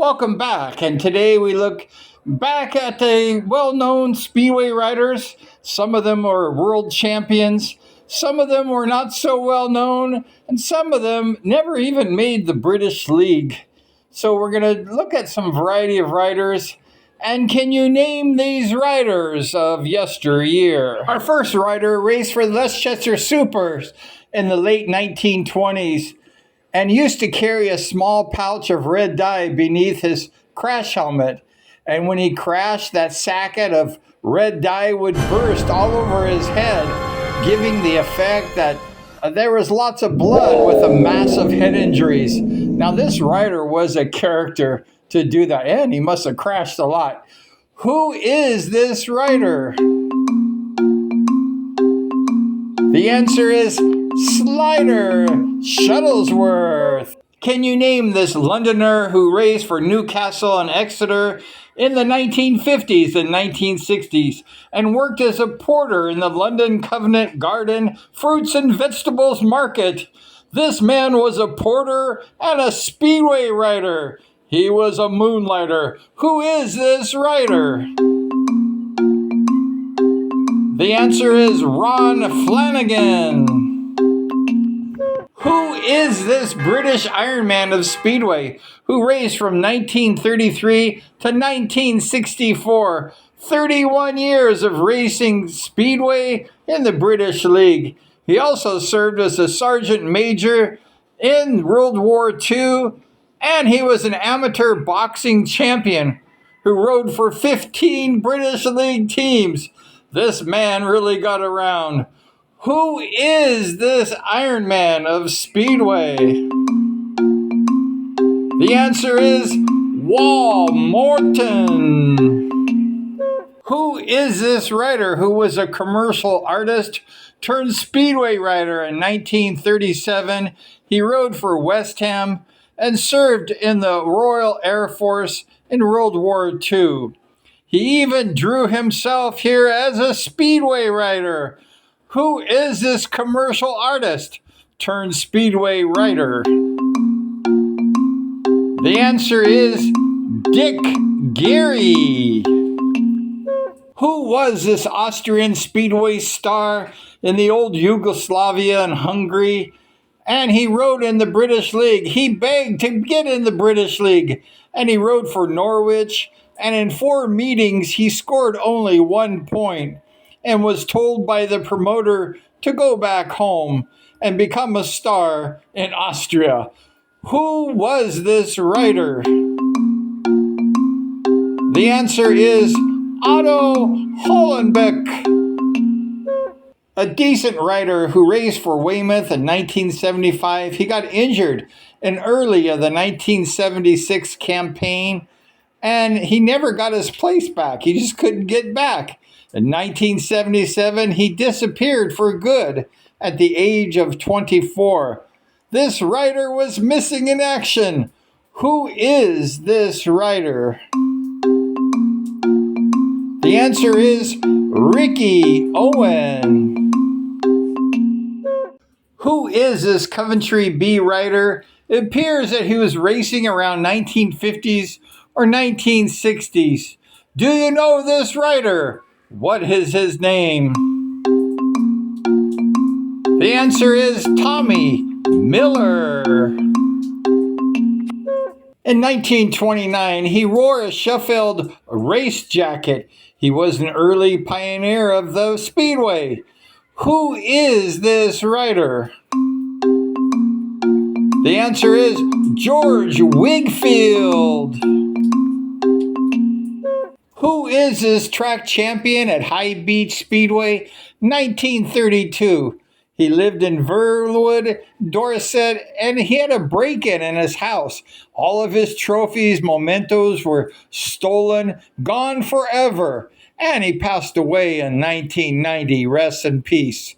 Welcome back, and today we look back at the well-known Speedway riders. Some of them are world champions, some of them were not so well known, and some of them never even made the British League. So we're going to look at some variety of riders, and can you name these riders of yesteryear? Our first rider raced for Leicester Supers in the late 1920s. And used to carry a small pouch of red dye beneath his crash helmet. And when he crashed, that sacket of red dye would burst all over his head, giving the effect that there was lots of blood with a massive head injuries. Now, this rider was a character to do that, and he must have crashed a lot. Who is this rider? The answer is Slider Shuttlesworth. Can you name this Londoner who raced for Newcastle and Exeter in the 1950s and 1960s and worked as a porter in the London Covent Garden Fruits and Vegetables Market? This man was a porter and a Speedway rider. He was a moonlighter. Who is this rider? The answer is Ron Flanagan. Who is this British Ironman of Speedway who raced from 1933 to 1964? 31 years of racing Speedway in the British League. He also served as a sergeant major in World War II, and he was an amateur boxing champion who rode for 15 British League teams. This man really got around. Who is this Ironman of Speedway? The answer is Wal Morton. Who is this rider who was a commercial artist turned Speedway rider in 1937? He rode for West Ham and served in the Royal Air Force in World War II. He even drew himself here as a Speedway rider. Who is this commercial artist turned Speedway rider? The answer is Dick Gary. Who was this Austrian Speedway star in the old Yugoslavia and Hungary? And he rode in the British League. He begged to get in the British League. And he rode for Norwich. And in 4 meetings, he scored only 1 point and was told by the promoter to go back home and become a star in Austria. Who was this rider? The answer is Otto Hollenbeck. A decent rider who raced for Weymouth in 1975. He got injured in early of the 1976 campaign, and he never got his place back. He just couldn't get back. In 1977, he disappeared for good at the age of 24. This rider was missing in action. Who is this rider? The answer is Ricky Owen. Who is this Coventry B rider? It appears that he was racing around 1950s or 1960s. Do you know this rider? What is his name? The answer is Tommy Miller. In 1929, he wore a Sheffield race jacket. He was an early pioneer of the Speedway. Who is this rider? The answer is George Wigfield. Who is this track champion at High Beach Speedway, 1932? He lived in Verwood, Dorset, and he had a break-in in his house. All of his trophies, mementos were stolen, gone forever, and he passed away in 1990. Rest in peace.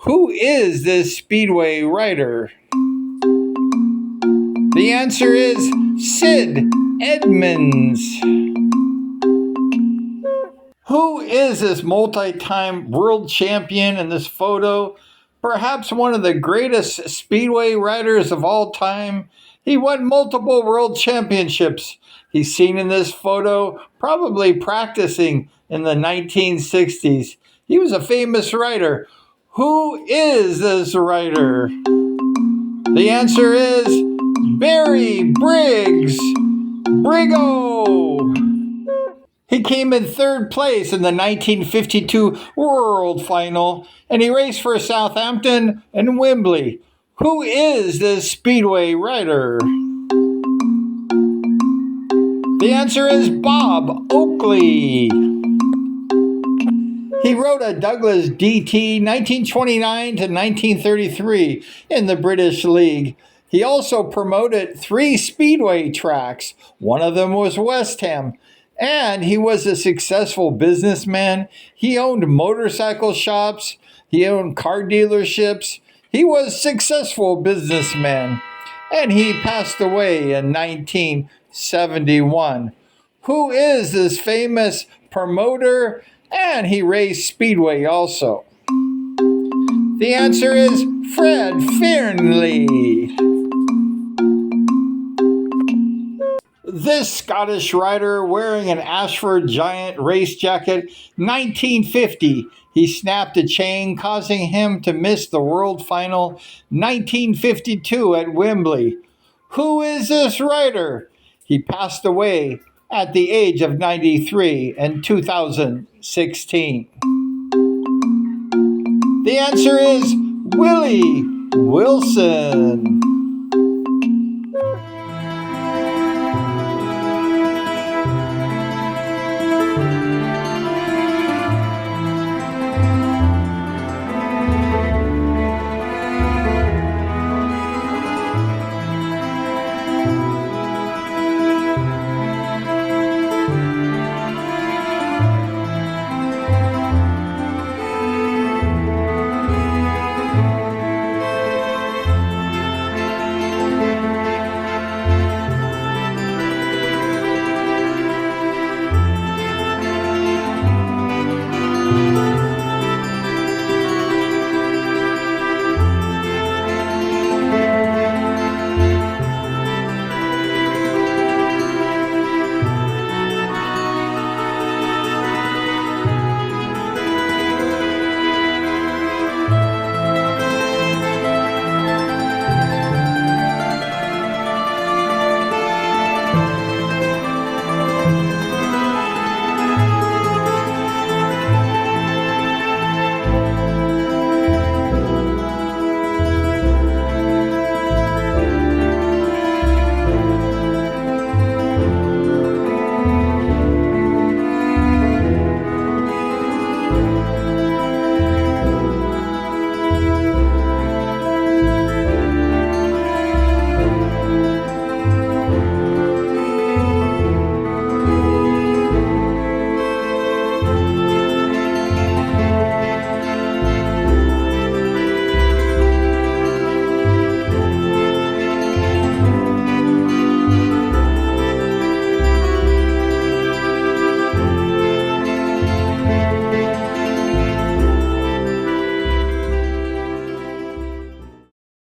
Who is this Speedway rider? The answer is Sid Edmonds. Who is this multi-time world champion in this photo? Perhaps one of the greatest Speedway riders of all time. He won multiple world championships. He's seen in this photo probably practicing in the 1960s. He was a famous writer. Who is this writer? The answer is Barry Briggs Briggo. He came in third place in the 1952 World Final, and he raced for Southampton and Wembley. Who is this Speedway rider? The answer is Bob Oakley. He rode a Douglas DT 1929 to 1933 in the British League. He also promoted 3 Speedway tracks. One of them was West Ham. And he was a successful businessman. He owned motorcycle shops. He owned car dealerships. He was a successful businessman. And he passed away in 1971. Who is this famous promoter? And he raced Speedway also. The answer is Fred Fearnley. This Scottish rider wearing an Ashford Giant race jacket, 1950. He snapped a chain, causing him to miss the World Final, 1952 at Wembley. Who is this rider? He passed away at the age of 93 in 2016. The answer is Willie Wilson.